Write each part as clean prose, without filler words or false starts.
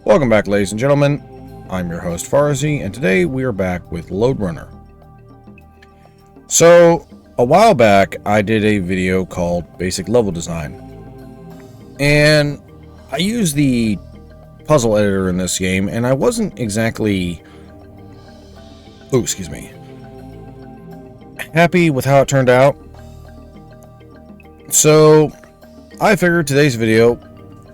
Welcome back, ladies and gentlemen. I'm your host, Farzi, and today we are back with Lode Runner. So, a while back, I did a video called Basic Level Design. And I used the puzzle editor in this game, and I wasn't exactly... happy with how it turned out. So, I figured today's video,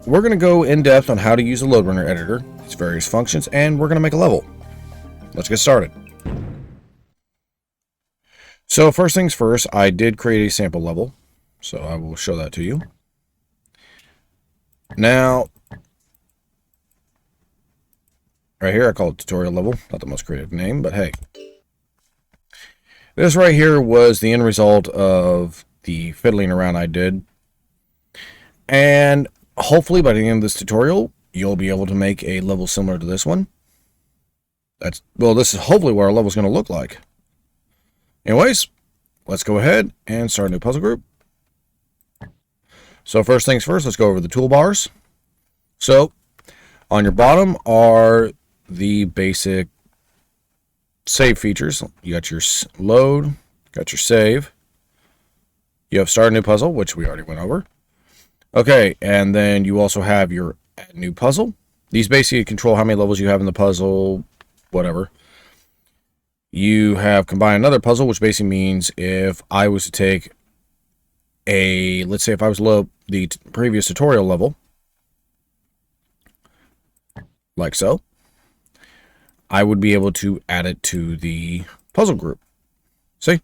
we're going to go in depth on how to use the Lode Runner editor, its various functions, and we're going to make a level. Let's get started. So first things first, I did create a sample level, so I will show that to you. Now, right here I call it tutorial level, not the most creative name, but hey. This right here was the end result of the fiddling around I did. And hopefully by the end of this tutorial, you'll be able to make a level similar to this one. This is hopefully what our level is going to look like. Anyways, let's go ahead and start a new puzzle group. So first things first, let's go over the toolbars. So on your bottom are the basic save features. You got your load, got your save. You have start a new puzzle, which we already went over. Okay, and then you also have your add new puzzle. These basically control how many levels you have in the puzzle, whatever. You have combine another puzzle, which basically means if I was to take let's say if I was to load the previous tutorial level, like so, I would be able to add it to the puzzle group. See?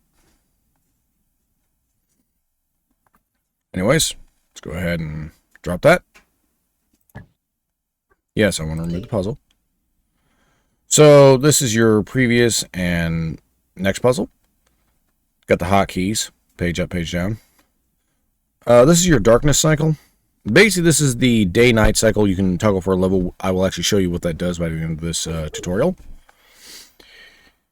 Anyways, let's go ahead and drop that. Yes, I want to remove the puzzle. So this is your previous and next puzzle. Got the hotkeys, page up, page down. This is your darkness cycle. Basically, this is the day-night cycle. You can toggle for a level. I will actually show you what that does by the end of this tutorial.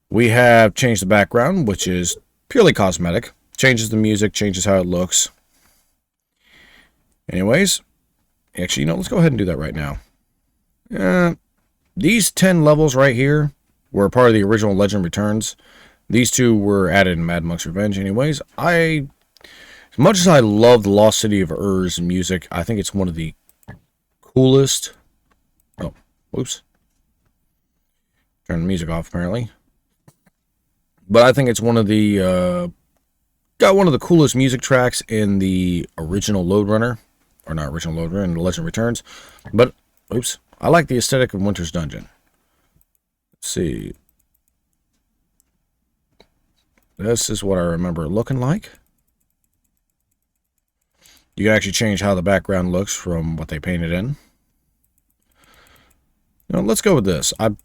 We have changed the background, which is purely cosmetic. Changes the music, changes how it looks. Anyways, actually, let's go ahead and do that right now. These 10 levels right here were part of the original Legend Returns. These two were added in Mad Monk's Revenge. Anyways, as much as I love the Lost City of Ur's music, I think it's one of the coolest... Oh, whoops. Turn the music off, apparently. But I think it's one of the... got one of the coolest music tracks in the original Lode Runner. Or not original Lode Runner, in the Legend Returns. But, oops. I like the aesthetic of Winter's Dungeon. Let's see. This is what I remember it looking like. You can actually change how the background looks from what they painted in. Let's go with this. I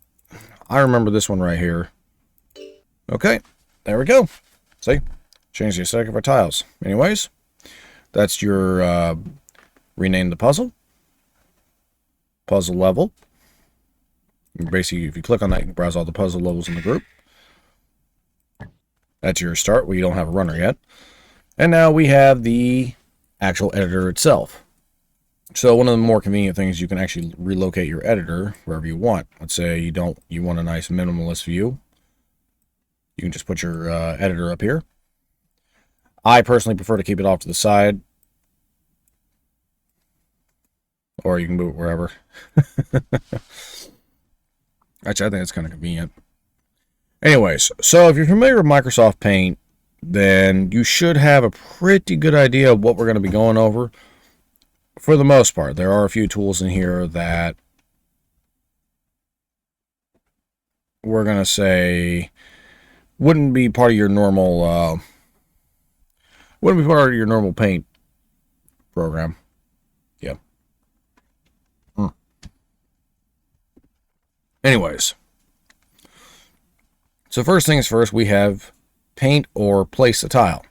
remember this one right here. Okay, there we go. See? Change the aesthetic of our tiles. Anyways, that's your rename the puzzle. Puzzle level. Basically, if you click on that, you can browse all the puzzle levels in the group. That's your start, where you don't have a runner yet. And now we have the actual editor itself. So one of the more convenient things, you can actually relocate your editor wherever you want. Let's say you want a nice minimalist view. You can just put your editor up here. I personally prefer to keep it off to the side. Or you can move it wherever. Actually, I think it's kind of convenient. Anyways, so if you're familiar with Microsoft Paint, then you should have a pretty good idea of what we're going to be going over. For the most part, there are a few tools in here that we're going to say wouldn't be part of your normal Paint program. Yeah. Anyways, so first things first, we have paint or place a tile.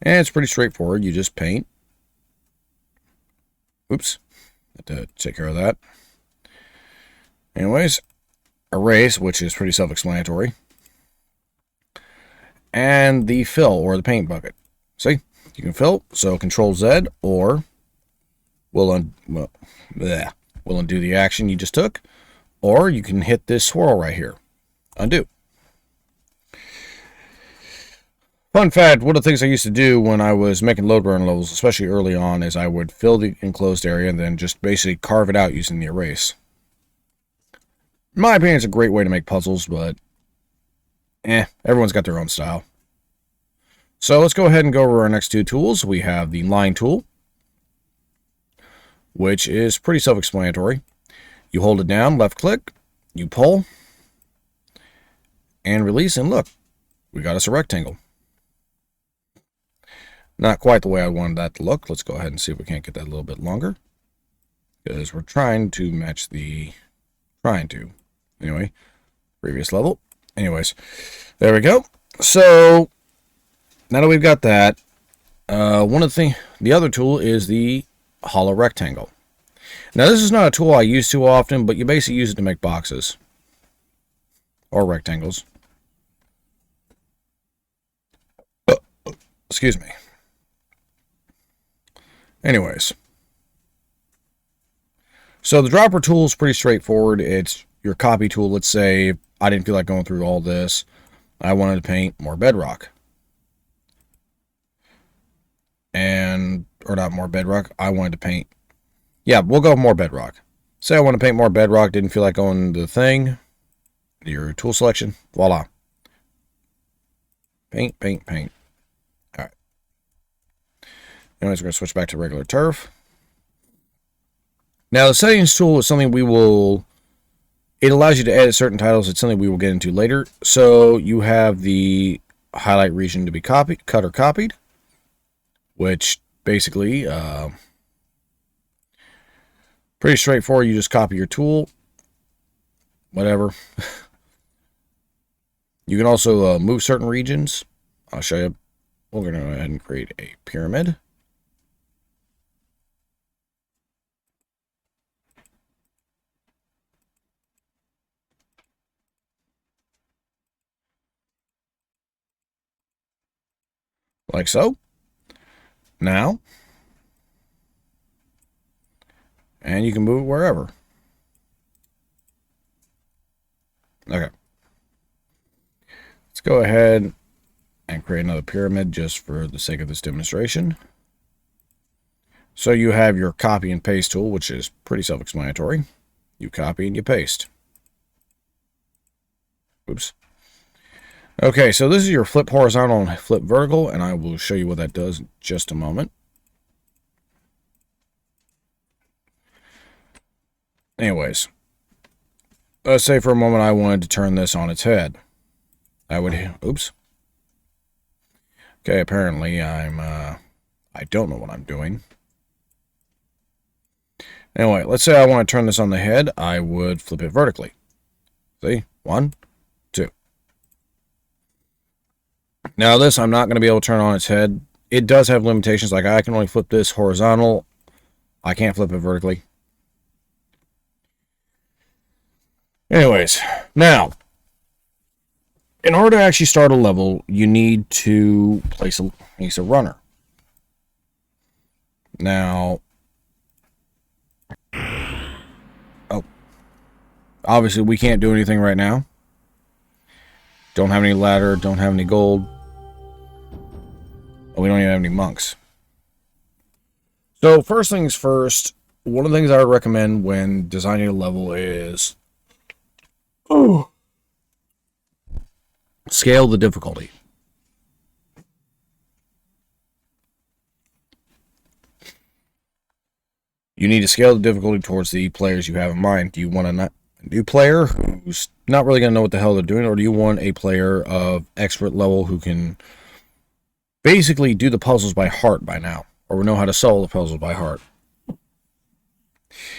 And it's pretty straightforward. You just paint. Oops. Had to take care of that. Anyways, erase, which is pretty self-explanatory. And the fill, or the paint bucket. See? You can fill, so Control Z, or we'll will undo the action you just took, or you can hit this swirl right here. Undo. Fun fact, one of the things I used to do when I was making load burn levels, especially early on, is I would fill the enclosed area and then just basically carve it out using the erase. In my opinion, it's a great way to make puzzles, but everyone's got their own style. So let's go ahead and go over our next two tools. We have the line tool, which is pretty self-explanatory. You hold it down, left click, you pull, and release, and look, we got us a rectangle. Not quite the way I wanted that to look. Let's go ahead and see if we can't get that a little bit longer, because we're trying to match the... Anyway, previous level. Anyways, there we go. So, now that we've got that, the other tool is the hollow rectangle. Now, this is not a tool I use too often, but you basically use it to make boxes. Or rectangles. Excuse me. Anyways. So the dropper tool is pretty straightforward. It's your copy tool. Let's say I didn't feel like going through all this. I wanted to paint more bedrock. Or not more bedrock. I wanted to paint... Yeah, we'll go more bedrock. Say I want to paint more bedrock. Didn't feel like going to the thing. Your tool selection. Voila. Paint, paint, paint. Alright. Anyways, we're going to switch back to regular turf. Now, the settings tool is something it allows you to edit certain titles. It's something we will get into later. So, you have the highlight region to be cut or copied, which basically, pretty straightforward. You just copy your tool, whatever. You can also move certain regions. I'll show you. We're going to go ahead and create a pyramid. Like so. Now. And you can move it wherever. Okay. Let's go ahead and create another pyramid just for the sake of this demonstration. So you have your copy and paste tool, which is pretty self-explanatory. You copy and you paste. Oops. Okay, so this is your flip horizontal and flip vertical, and I will show you what that does in just a moment. Anyways, let's say for a moment I wanted to turn this on its head. I would, oops. Okay, apparently I don't know what I'm doing. Anyway, let's say I want to turn this on the head. I would flip it vertically. See? 1, 2. Now this, I'm not going to be able to turn on its head. It does have limitations, like I can only flip this horizontal. I can't flip it vertically. Anyways, now, in order to actually start a level, you need to place a runner. Now, obviously we can't do anything right now. Don't have any ladder, don't have any gold. We don't even have any monks. So first things first, one of the things I would recommend when designing a level is scale the difficulty. You need to scale the difficulty towards the players you have in mind. Do you want a new player who's not really going to know what the hell they're doing, or do you want a player of expert level who can basically do the puzzles by heart by now, or know how to solve the puzzles by heart?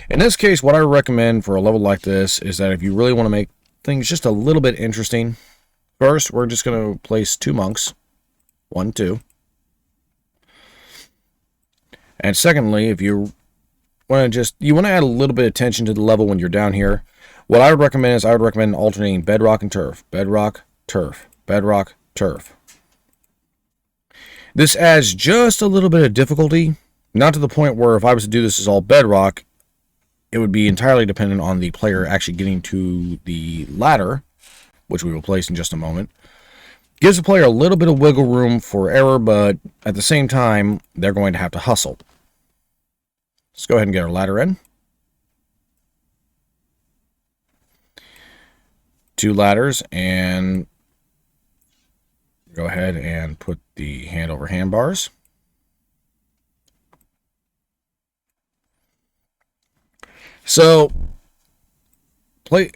In this case, what I recommend for a level like this is that if you really want to make things just a little bit interesting, first, we're just going to place 2 monks. 1, 2. And secondly, if you want to add a little bit of tension to the level when you're down here, what I would recommend is alternating bedrock and turf. Bedrock, turf. Bedrock, turf. This adds just a little bit of difficulty. Not to the point where if I was to do this as all bedrock, it would be entirely dependent on the player actually getting to the ladder, which we will place in just a moment. Gives the player a little bit of wiggle room for error, but at the same time, they're going to have to hustle. Let's go ahead and get our ladder in. 2 ladders, and go ahead and put the hand over hand bars. So,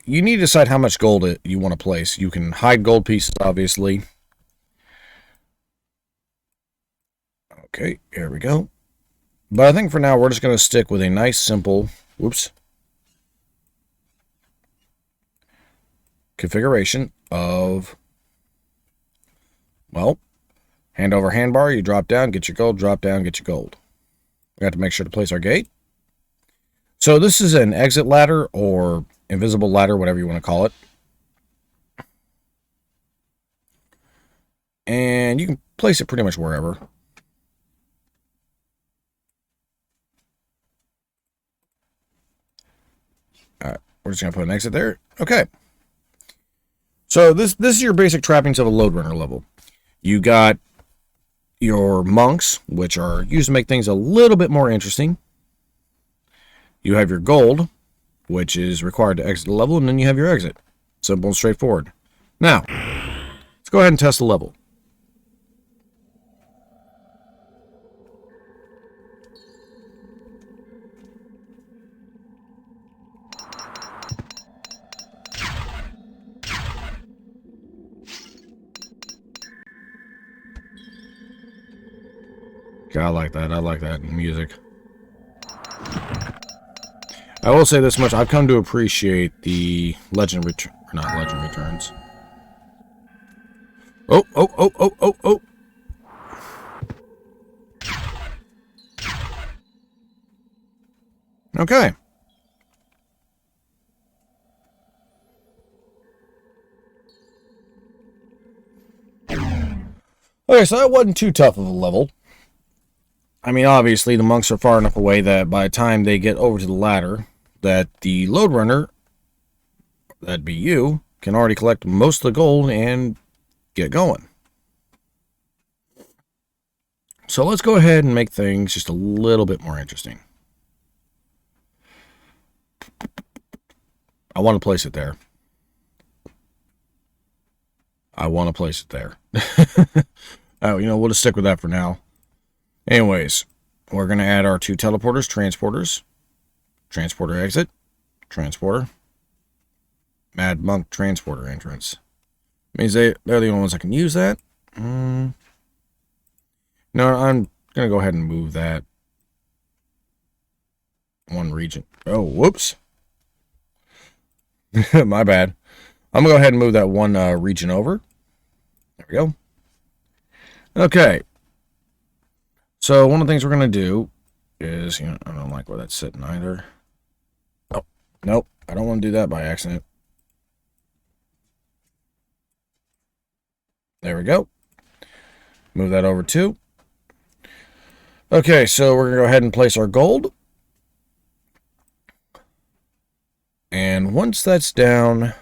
you need to decide how much gold you want to place. You can hide gold pieces, obviously. Okay, here we go. But I think for now, we're just going to stick with a nice, simple, configuration of, well, hand over hand bar, you drop down, get your gold, drop down, get your gold. We have to make sure to place our gate. So this is an exit ladder or invisible ladder, whatever you want to call it. And you can place it pretty much wherever. Alright, we're just going to put an exit there. Okay. So this is your basic trappings of a Lode Runner level. You got your monks, which are used to make things a little bit more interesting. You have your gold, which is required to exit the level, and then you have your exit. Simple and straightforward. Now, let's go ahead and test the level. God, I like that. I like that music. I will say this much. I've come to appreciate the Legend Returns. Oh, oh, oh, oh, oh, oh. Okay. Okay, so that wasn't too tough of a level. I mean, obviously, the monks are far enough away that by the time they get over to the ladder, that the Lode Runner, that'd be you, can already collect most of the gold and get going. So let's go ahead and make things just a little bit more interesting. I want to place it there. I want to place it there. Oh, we'll just stick with that for now. Anyways, we're going to add our 2 teleporters, transporter exit, transporter, Mad Monk transporter entrance. Means they're the only ones that can use that. No, I'm going to go ahead and move that one region. Oh, whoops. My bad. I'm going to go ahead and move that one region over. There we go. Okay. So one of the things we're going to do is, I don't like where that's sitting either. Oh, nope. I don't want to do that by accident. There we go. Move that over too. Okay, so we're going to go ahead and place our gold. And once that's down...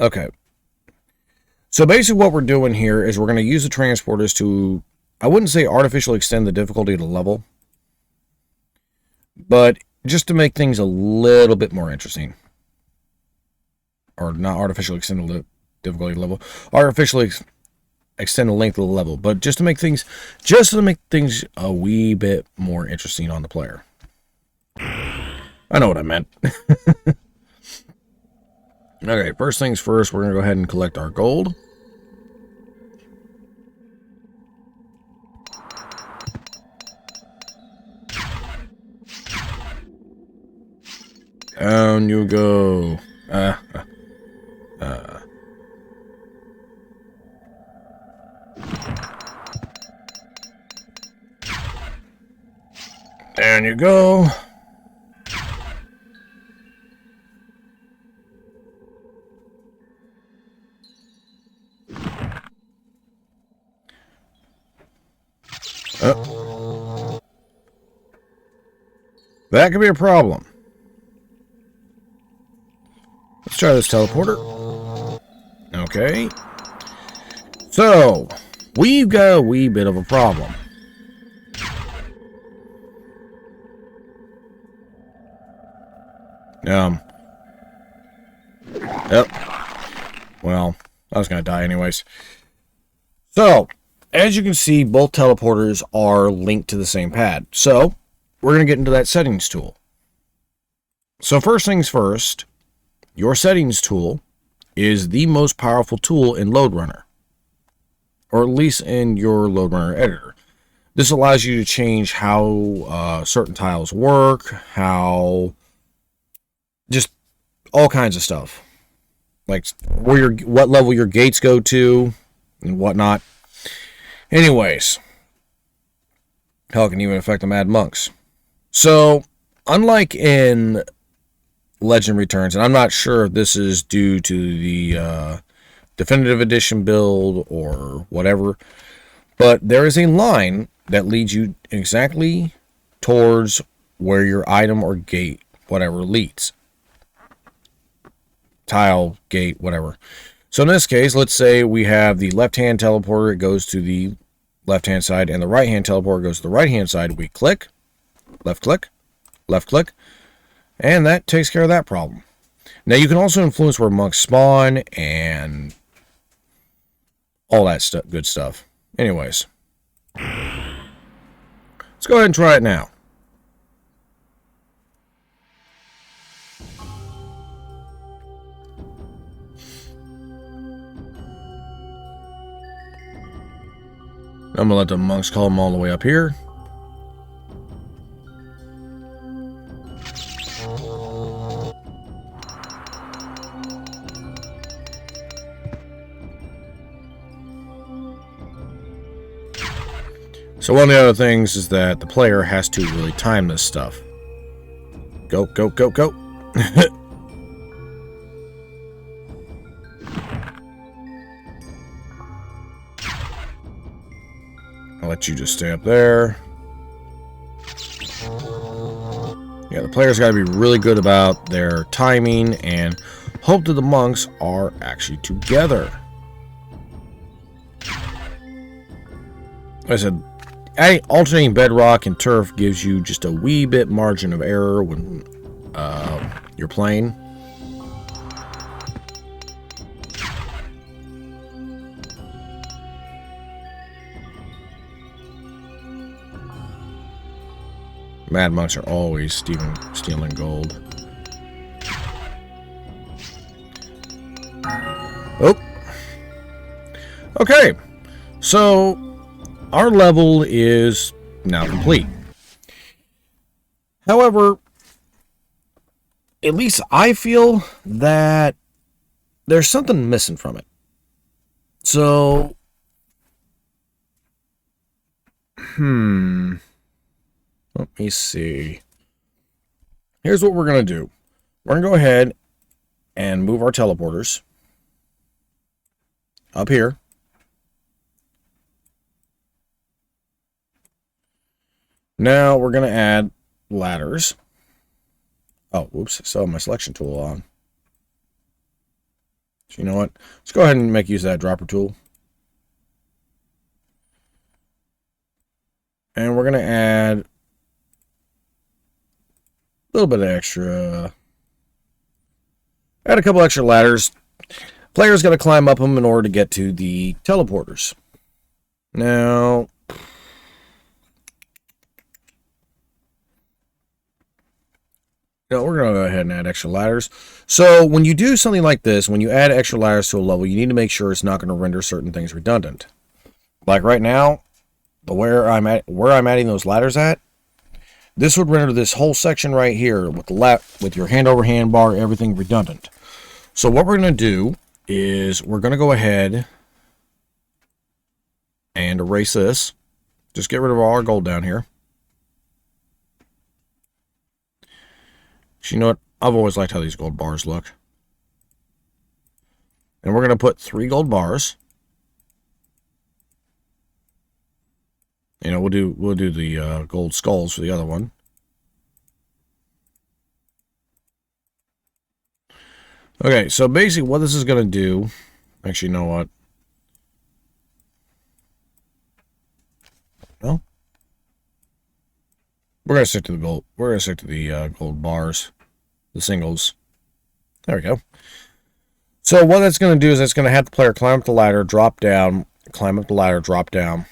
Okay. So basically what we're doing here is we're going to use the transporters to, I wouldn't say artificially extend the difficulty of the level, but just to make things a little bit more interesting. Or not artificially extend the difficulty of the level, artificially extend the length of the level, but just to make things a wee bit more interesting on the player. I know what I meant. Okay, first things first, we're going to go ahead and collect our gold. Down you go. Down you go. That could be a problem. Let's try this teleporter. Okay. So, we've got a wee bit of a problem. Yep. Well, I was going to die anyways. So, as you can see, both teleporters are linked to the same pad. So, we're going to get into that settings tool. So, first things first, your settings tool is the most powerful tool in Lode Runner, or at least in your Lode Runner editor. This allows you to change how certain tiles work, how just all kinds of stuff, like what level your gates go to and whatnot. Anyways, hell, it can even affect the Mad Monks. So, unlike in Legend Returns, and I'm not sure if this is due to the Definitive Edition build or whatever, but there is a line that leads you exactly towards where your item or gate, whatever, leads. Tile, gate, whatever. So in this case, let's say we have the left-hand teleporter, it goes to the left-hand side, and the right-hand teleporter goes to the right-hand side. We click, left click, and that takes care of that problem. Now you can also influence where monks spawn and all that good stuff. Anyways, let's go ahead and try it now. I'm going to let the monks call them all the way up here. So one of the other things is that the player has to really time this stuff. Go, go, go, go. I'll let you just stay up there. Yeah, the player's got to be really good about their timing and hope that the monks are actually together. Like I said, alternating bedrock and turf gives you just a wee bit margin of error when you're playing. Mad monks are always stealing gold. Oh. Okay. So, our level is now complete. However, at least I feel that there's something missing from it. So, let me see. Here's what we're going to do. We're going to go ahead and move our teleporters up here. Now we're going to add ladders. Oh, whoops. I still have my selection tool on. So you know what? Let's go ahead and make use of that dropper tool. And we're going to add a little bit of extra. Add a couple extra ladders. Player's got to climb up them in order to get to the teleporters. Now, we're going to go ahead and add extra ladders. So when you do something like this, when you add extra ladders to a level, you need to make sure it's not going to render certain things redundant. Like right now, where I'm adding those ladders at, this would render this whole section right here with with your hand over hand bar, everything redundant. So what we're going to do is we're going to go ahead and erase this. Just get rid of all our gold down here. So you know what? I've always liked how these gold bars look. And we're going to put 3 gold bars. You know, we'll do the gold skulls for the other one. Okay, so basically what this is going to do... Actually, you know what? No? We're going to stick to the gold. We're going to stick to the gold bars. The singles. There we go. So what that's going to do is it's going to have the player climb up the ladder, drop down, climb up the ladder, drop down.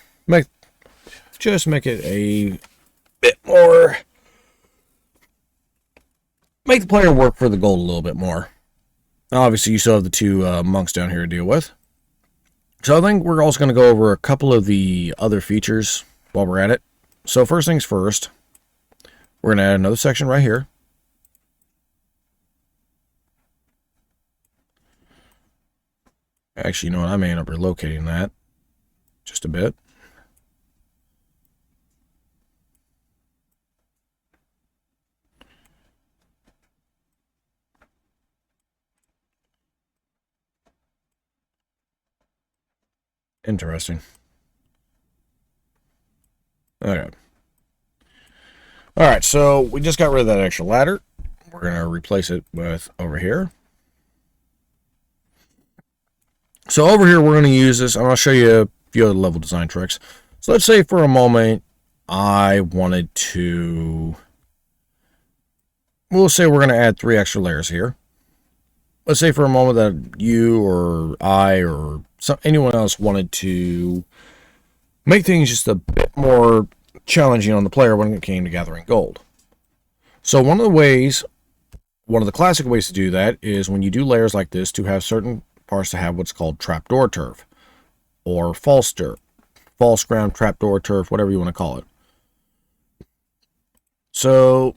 Just make it a bit more... Make the player work for the gold a little bit more. Obviously, you still have the two monks down here to deal with. So I think we're also going to go over a couple of the other features while we're at it. So first things first, we're going to add another section right here. Actually, you know what? I may end up relocating that just a bit. Interesting. Okay. Alright, so we just got rid of that extra ladder. We're going to replace it with over here. So over here, we're going to use this, and I'll show you a few other level design tricks. So let's say for a moment, I wanted to... We'll say we're going to add 3 extra layers here. Let's say for a moment that you or I or anyone else wanted to make things just a bit more challenging on the player when it came to gathering gold. So one of the classic ways to do that is when you do layers like this to have certain parts to have what's called trapdoor turf or false ground trapdoor turf, whatever you want to call it. So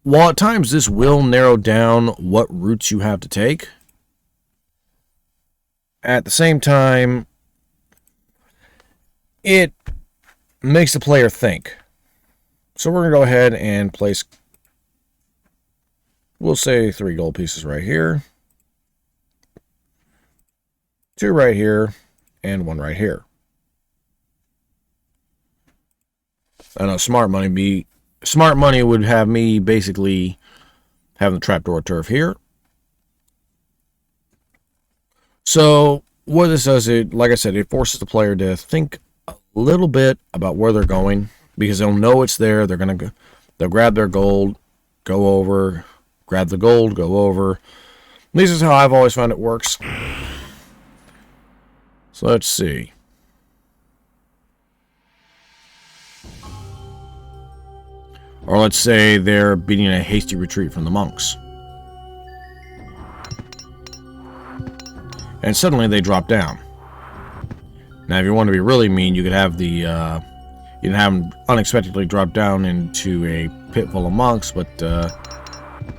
while at times this will narrow down what routes you have to take, at the same time, it makes the player think. So we're going to go ahead and place, we'll say 3 gold pieces right here, 2 right here, and 1 right here. I know smart money would have me basically having the trapdoor turf here. So what this does, like I said, it forces the player to think a little bit about where they're going, because they'll know it's there. They'll grab their gold, go over, grab the gold, go over. This is how I've always found it works. So let's see. Or let's say they're beating a hasty retreat from the monks. And suddenly they drop down. Now, if you want to be really mean, you could have you can have them unexpectedly drop down into a pit full of monks, but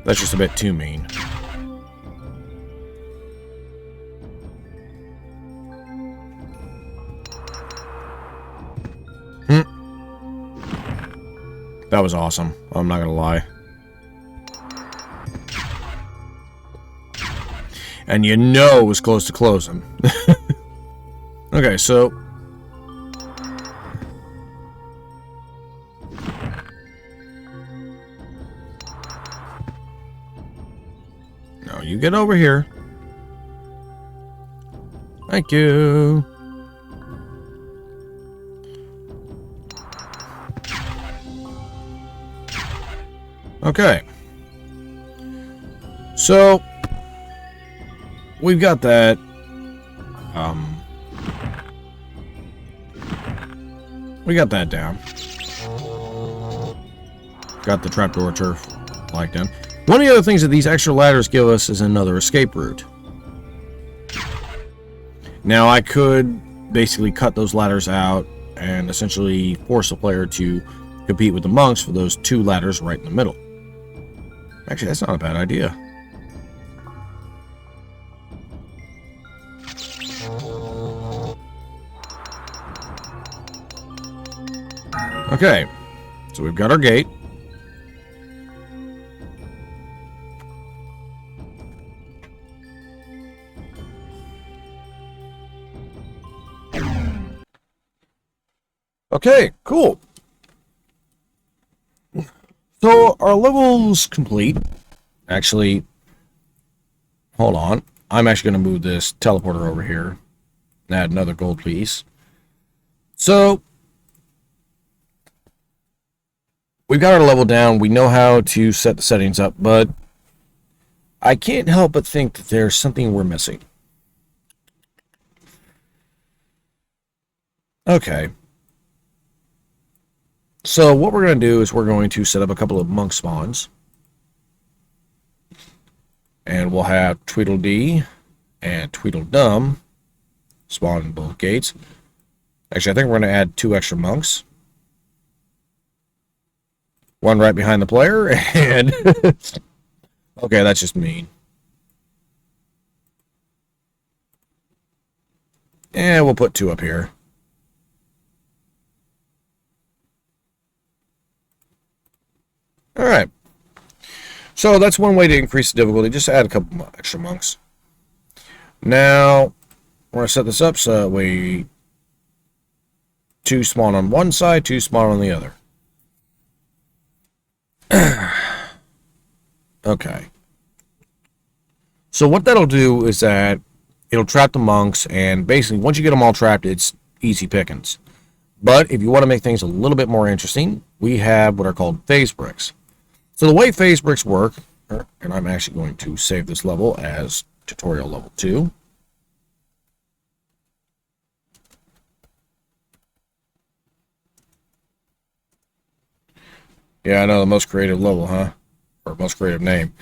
that's just a bit too mean. That was awesome. I'm not gonna lie. And you know it was close to closing. Okay, so... Now you get over here. Thank you. Okay. So... we've got that. We got that down. Got the trapdoor turf like done. One of the other things that these extra ladders give us is another escape route. Now I could basically cut those ladders out and essentially force the player to compete with the monks for those 2 ladders right in the middle. Actually, that's not a bad idea. Okay, so we've got our gate. Okay, cool. So our level's complete. Actually, hold on. I'm actually going to move this teleporter over here and add another gold piece. So, we've got our level down. We know how to set the settings up, but I can't help but think that there's something we're missing. Okay. So what we're going to do is we're going to set up a couple of monk spawns. And we'll have Tweedledee and Tweedledum spawn in both gates. Actually, I think we're going to add 2 extra monks. One right behind the player, and... okay, that's just mean. And we'll put 2 up here. Alright. So that's one way to increase the difficulty. Just add a couple extra monks. Now, we're going to set this up so that we 2 spawn on one side, 2 spawn on the other. Okay. So what that'll do is that it'll trap the monks, and basically once you get them all trapped, it's easy pickings. But if you want to make things a little bit more interesting, we have what are called phase bricks. So the way phase bricks work, and I'm actually going to save this level as tutorial level 2. Yeah, I know, the most creative level, huh? Or most creative name.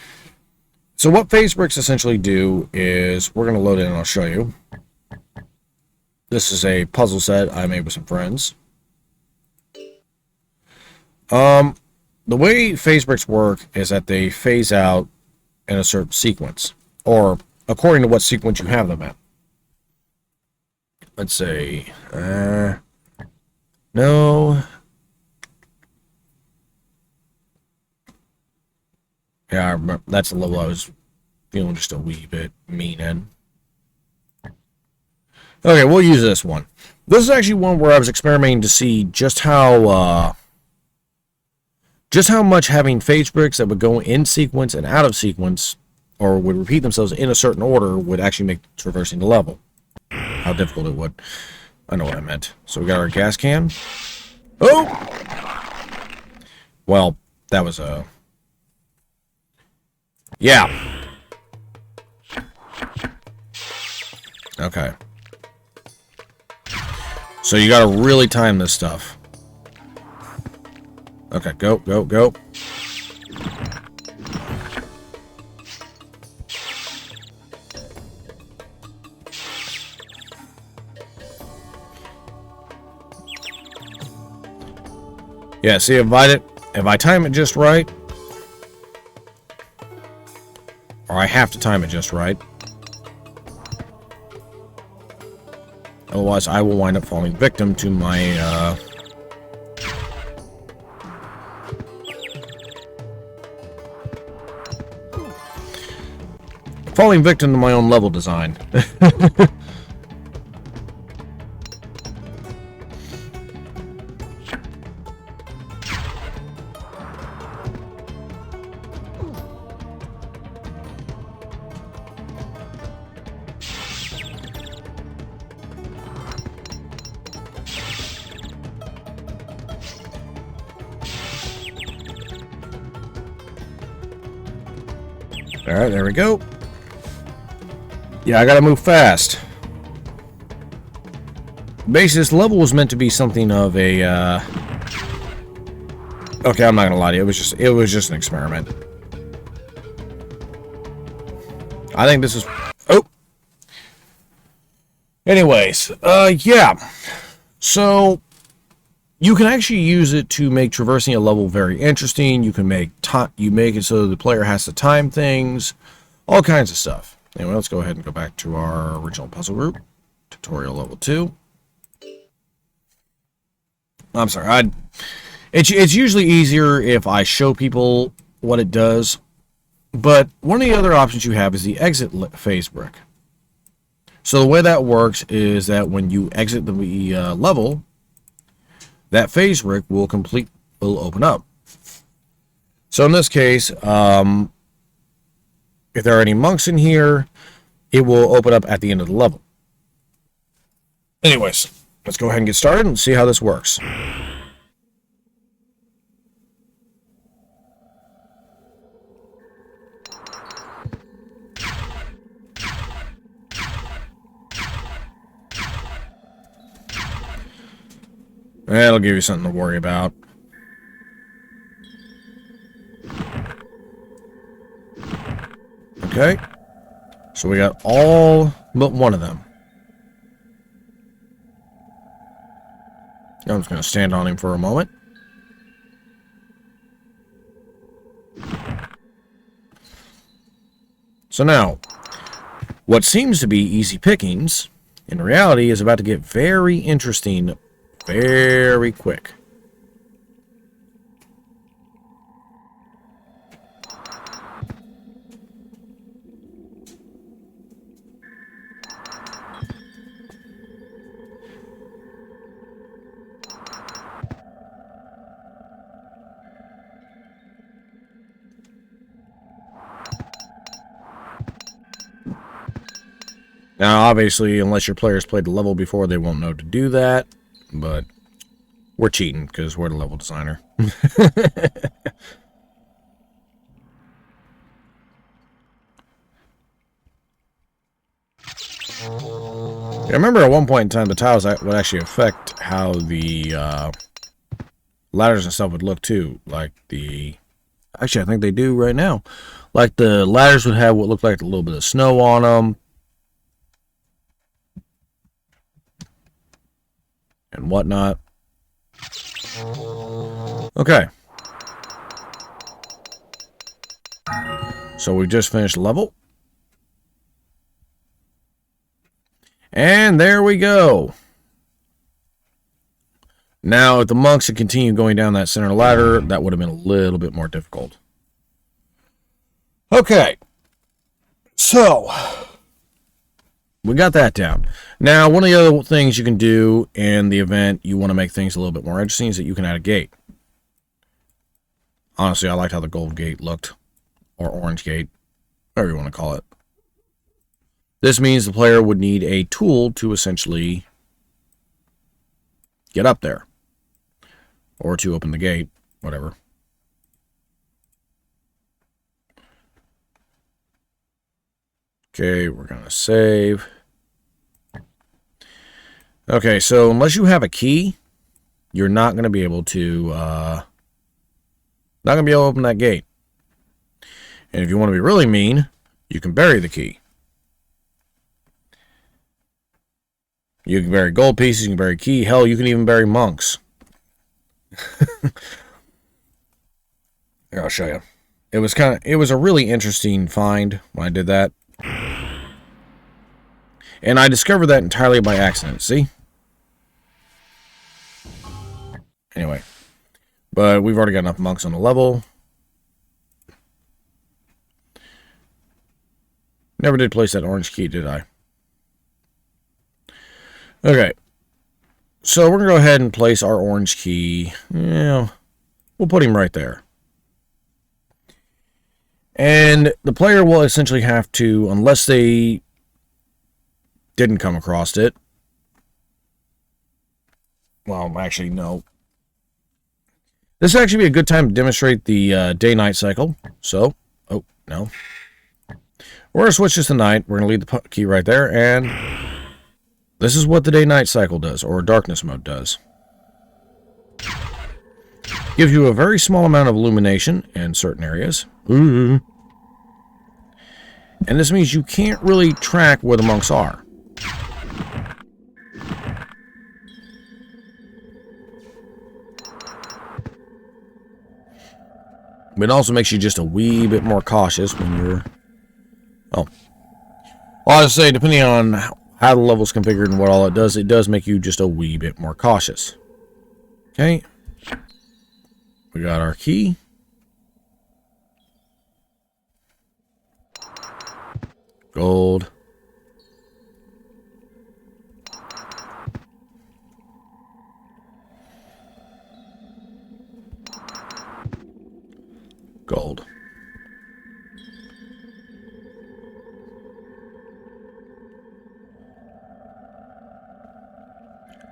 So what phase bricks essentially do is, we're going to load it and I'll show you. This is a puzzle set I made with some friends. The way phase bricks work is that they phase out in a certain sequence, or according to what sequence you have them in. Let's say, no. Yeah, I remember. That's the level I was feeling just a wee bit mean in. Okay, we'll use this one. This is actually one where I was experimenting to see just how much having phase bricks that would go in sequence and out of sequence, or would repeat themselves in a certain order, would actually make traversing the level. How difficult it would. I know what I meant. So we got our gas can. Oh! Well, that was a... yeah. Okay. So you gotta really time this stuff. Okay, go, go, go. Yeah, see, if I time it just right, or I have to time it just right, otherwise I will wind up falling victim to my, falling victim to my own level design. Alright, there we go. Yeah, I gotta move fast. Basically, this level was meant to be something of a, okay, I'm not gonna lie to you, it was just an experiment. I think this is... oh! Anyways, yeah. So, you can actually use it to make traversing a level very interesting. You can make it so the player has to time things, all kinds of stuff. Anyway, let's go ahead and go back to our original puzzle group, tutorial level 2. I'm sorry, it's usually easier if I show people what it does, but one of the other options you have is the exit phase brick. So the way that works is that when you exit the level, that phase brick will open up. So in this case, if there are any monks in here, it will open up at the end of the level. Anyways, let's go ahead and get started and see how this works. That'll give you something to worry about. Okay. So we got all but one of them. I'm just going to stand on him for a moment. So now, what seems to be easy pickings, in reality, is about to get very interesting very quick. Now, obviously, unless your players played the level before, they won't know to do that, but we're cheating because we're the level designer. I remember at one point in time, the tiles would actually affect how the ladders and stuff would look too. Like actually, I think they do right now. Like the ladders would have what looked like a little bit of snow on them. And whatnot. Okay. So we just finished the level. And there we go. Now, if the monks had continued going down that center ladder, that would have been a little bit more difficult. Okay. So, we got that down. Now, one of the other things you can do in the event you want to make things a little bit more interesting is that you can add a gate. Honestly, I liked how the gold gate looked. Or orange gate. Whatever you want to call it. This means the player would need a tool to essentially get up there. Or to open the gate. Whatever. Okay, we're going to save. Okay, so unless you have a key, you're not going to be able to open that gate. And if you want to be really mean, you can bury the key. You can bury gold pieces, you can bury key. Hell, you can even bury monks. Here, I'll show you. It was a really interesting find when I did that. And I discovered that entirely by accident, see? Anyway. But we've already got enough monks on the level. Never did place that orange key, did I? Okay. So we're going to go ahead and place our orange key. Yeah, we'll put him right there. And the player will essentially have to, unless they didn't come across it. Well, actually, no. This would actually be a good time to demonstrate the day-night cycle. So, oh, no. We're going to switch this to night. We're going to leave the key right there. And this is what the day-night cycle does, or darkness mode does. Gives you a very small amount of illumination in certain areas. And this means you can't really track where the monks are. But it also makes you just a wee bit more cautious when you're... Oh. Well, I was say, depending on how the level's configured and what all it does make you just a wee bit more cautious. Okay. We got our key. Gold. Gold.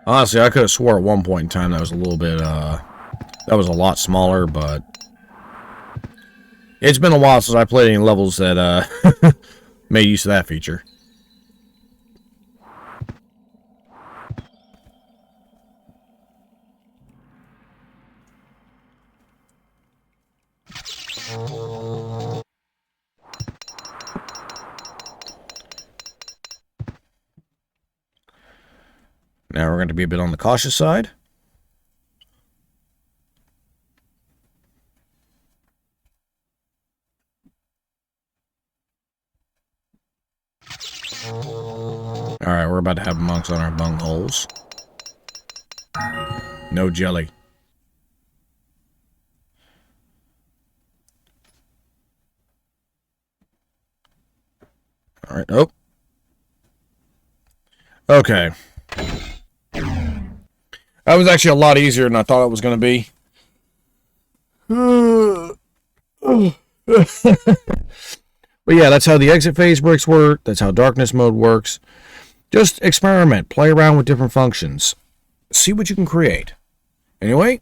Honestly, I could have swore at one point in time that was a little bit, that was a lot smaller, but it's been a while since I played any levels that, made use of that feature. Now we're going to be a bit on the cautious side. Alright, we're about to have monks on our bungholes. No jelly. Alright, oh. Okay. That was actually a lot easier than I thought it was going to be. But yeah, that's how the exit phase bricks work. That's how darkness mode works. Just experiment. Play around with different functions. See what you can create. Anyway,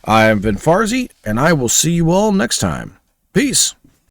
I have been Farzy, and I will see you all next time. Peace.